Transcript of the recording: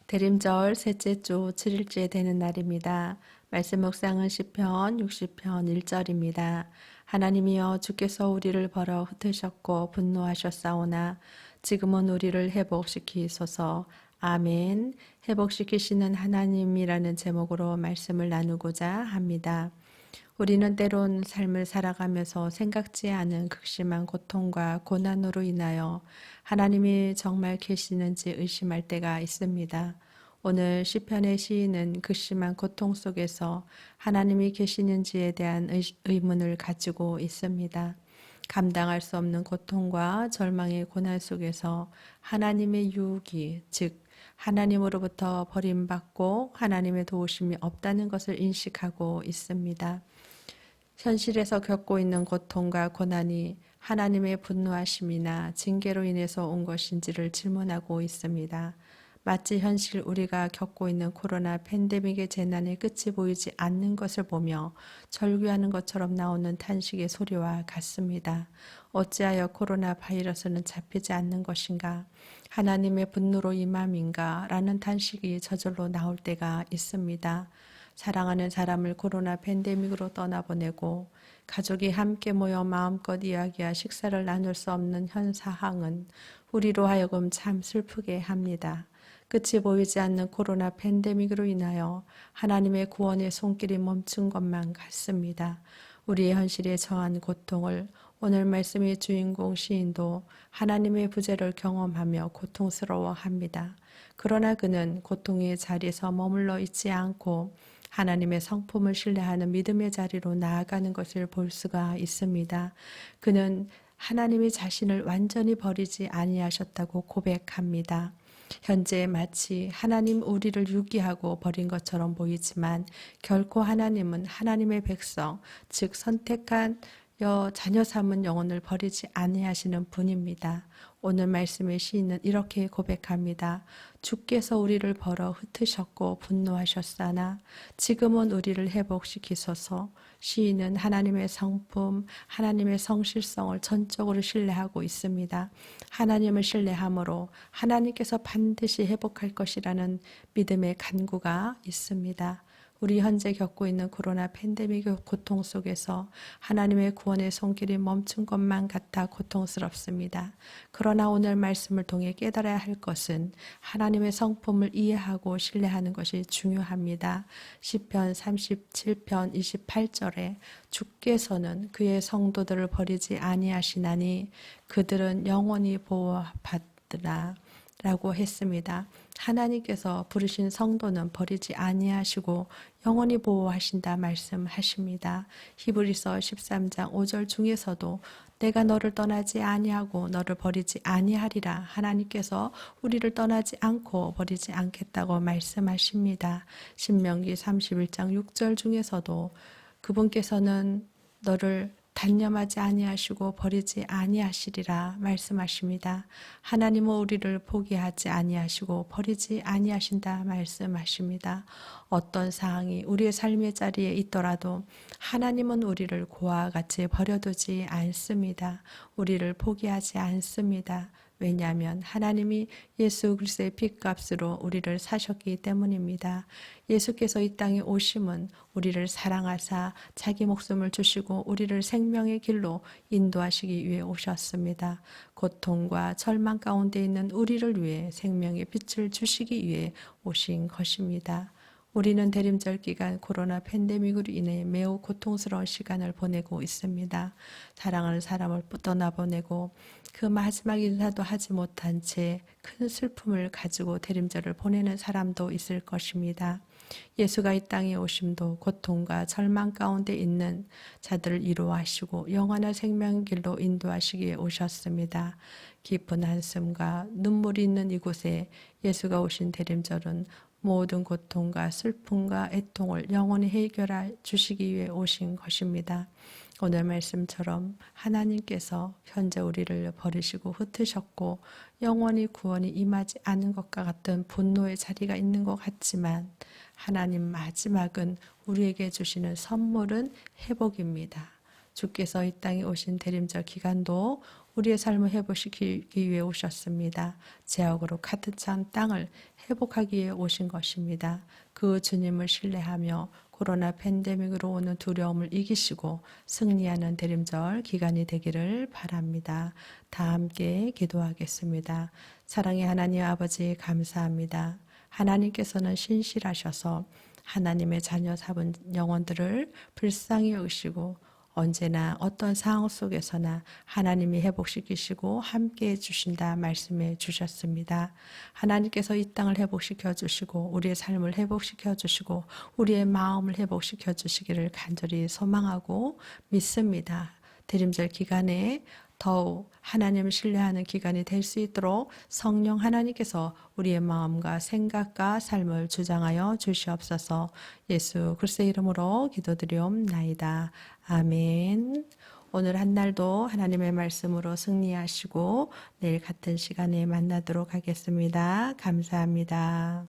대림절 셋째 주 7일째 되는 날입니다. 말씀 묵상은 시편 60편 1절입니다. 하나님이여 주께서 우리를 벌어 흩으셨고 분노하셨사오나 지금은 우리를 회복시키소서. 아멘. 회복시키시는 하나님이라는 제목으로 말씀을 나누고자 합니다. 우리는 때론 삶을 살아가면서 생각지 않은 극심한 고통과 고난으로 인하여 하나님이 정말 계시는지 의심할 때가 있습니다. 오늘 시편의 시인은 극심한 고통 속에서 하나님이 계시는지에 대한 의문을 가지고 있습니다. 감당할 수 없는 고통과 절망의 고난 속에서 하나님의 유혹이, 즉 하나님으로부터 버림받고 하나님의 도우심이 없다는 것을 인식하고 있습니다. 현실에서 겪고 있는 고통과 고난이 하나님의 분노하심이나 징계로 인해서 온 것인지를 질문하고 있습니다. 마치 현실 우리가 겪고 있는 코로나 팬데믹의 재난의 끝이 보이지 않는 것을 보며 절규하는 것처럼 나오는 탄식의 소리와 같습니다. 어찌하여 코로나 바이러스는 잡히지 않는 것인가? 하나님의 분노로 임함인가? 라는 탄식이 저절로 나올 때가 있습니다. 사랑하는 사람을 코로나 팬데믹으로 떠나보내고 가족이 함께 모여 마음껏 이야기와 식사를 나눌 수 없는 현 상황은 우리로 하여금 참 슬프게 합니다. 끝이 보이지 않는 코로나 팬데믹으로 인하여 하나님의 구원의 손길이 멈춘 것만 같습니다. 우리의 현실에 처한 고통을 오늘 말씀의 주인공 시인도 하나님의 부재를 경험하며 고통스러워합니다. 그러나 그는 고통의 자리에서 머물러 있지 않고 하나님의 성품을 신뢰하는 믿음의 자리로 나아가는 것을 볼 수가 있습니다. 그는 하나님이 자신을 완전히 버리지 아니하셨다고 고백합니다. 현재 마치 하나님 우리를 유기하고 버린 것처럼 보이지만 결코 하나님은 하나님의 백성, 즉 선택한 자녀 삼은 영혼을 버리지 아니하시는 분입니다. 오늘 말씀의 시인은 이렇게 고백합니다. 주께서 우리를 벌어 흩으셨고 분노하셨사나 지금은 우리를 회복시키소서. 시인은 하나님의 성품, 하나님의 성실성을 전적으로 신뢰하고 있습니다. 하나님을 신뢰함으로 하나님께서 반드시 회복할 것이라는 믿음의 간구가 있습니다. 우리 현재 겪고 있는 코로나 팬데믹의 고통 속에서 하나님의 구원의 손길이 멈춘 것만 같아 고통스럽습니다. 그러나 오늘 말씀을 통해 깨달아야 할 것은 하나님의 성품을 이해하고 신뢰하는 것이 중요합니다. 시편 37편 28절에 주께서는 그의 성도들을 버리지 아니하시나니 그들은 영원히 보호받으라 라고 했습니다. 하나님께서 부르신 성도는 버리지 아니하시고 영원히 보호하신다 말씀하십니다. 히브리서 13장 5절 중에서도 내가 너를 떠나지 아니하고 너를 버리지 아니하리라 하나님께서 우리를 떠나지 않고 버리지 않겠다고 말씀하십니다. 신명기 31장 6절 중에서도 그분께서는 너를 단념하지 아니하시고 버리지 아니하시리라 말씀하십니다. 하나님은 우리를 포기하지 아니하시고 버리지 아니하신다 말씀하십니다. 어떤 상황이 우리의 삶의 자리에 있더라도 하나님은 우리를 고와 같이 버려두지 않습니다. 우리를 포기하지 않습니다. 왜냐하면 하나님이 예수 그리스도의 핏값으로 우리를 사셨기 때문입니다. 예수께서 이 땅에 오심은 우리를 사랑하사 자기 목숨을 주시고 우리를 생명의 길로 인도하시기 위해 오셨습니다. 고통과 절망 가운데 있는 우리를 위해 생명의 빛을 주시기 위해 오신 것입니다. 우리는 대림절 기간 코로나 팬데믹으로 인해 매우 고통스러운 시간을 보내고 있습니다. 사랑하는 사람을 떠나보내고 그 마지막 인사도 하지 못한 채 큰 슬픔을 가지고 대림절을 보내는 사람도 있을 것입니다. 예수가 이 땅에 오심도 고통과 절망 가운데 있는 자들을 위로하시고 영원한 생명의 길로 인도하시기 위해 오셨습니다. 깊은 한숨과 눈물이 있는 이곳에 예수가 오신 대림절은 모든 고통과 슬픔과 애통을 영원히 해결해 주시기 위해 오신 것입니다. 오늘 말씀처럼 하나님께서 현재 우리를 버리시고 흩으셨고 영원히 구원이 임하지 않은 것과 같은 분노의 자리가 있는 것 같지만 하나님 마지막은 우리에게 주시는 선물은 회복입니다. 주께서 이 땅에 오신 대림절 기간도 우리의 삶을 회복시키기 위해 오셨습니다. 죄악으로 가득 찬 땅을 회복하기 위해 오신 것입니다. 그 주님을 신뢰하며 코로나 팬데믹으로 오는 두려움을 이기시고 승리하는 대림절 기간이 되기를 바랍니다. 다 함께 기도하겠습니다. 사랑의 하나님 아버지 감사합니다. 하나님께서는 신실하셔서 하나님의 자녀 잡은 영혼들을 불쌍히 여기시고 언제나 어떤 상황 속에서나 하나님이 회복시키시고 함께 해주신다 말씀해 주셨습니다. 하나님께서 이 땅을 회복시켜 주시고 우리의 삶을 회복시켜 주시고 우리의 마음을 회복시켜 주시기를 간절히 소망하고 믿습니다. 대림절 기간에 더욱 하나님을 신뢰하는 기간이 될 수 있도록 성령 하나님께서 우리의 마음과 생각과 삶을 주장하여 주시옵소서. 예수 그리스도의 이름으로 기도드리옵나이다. 아멘. 오늘 한 날도 하나님의 말씀으로 승리하시고 내일 같은 시간에 만나도록 하겠습니다. 감사합니다.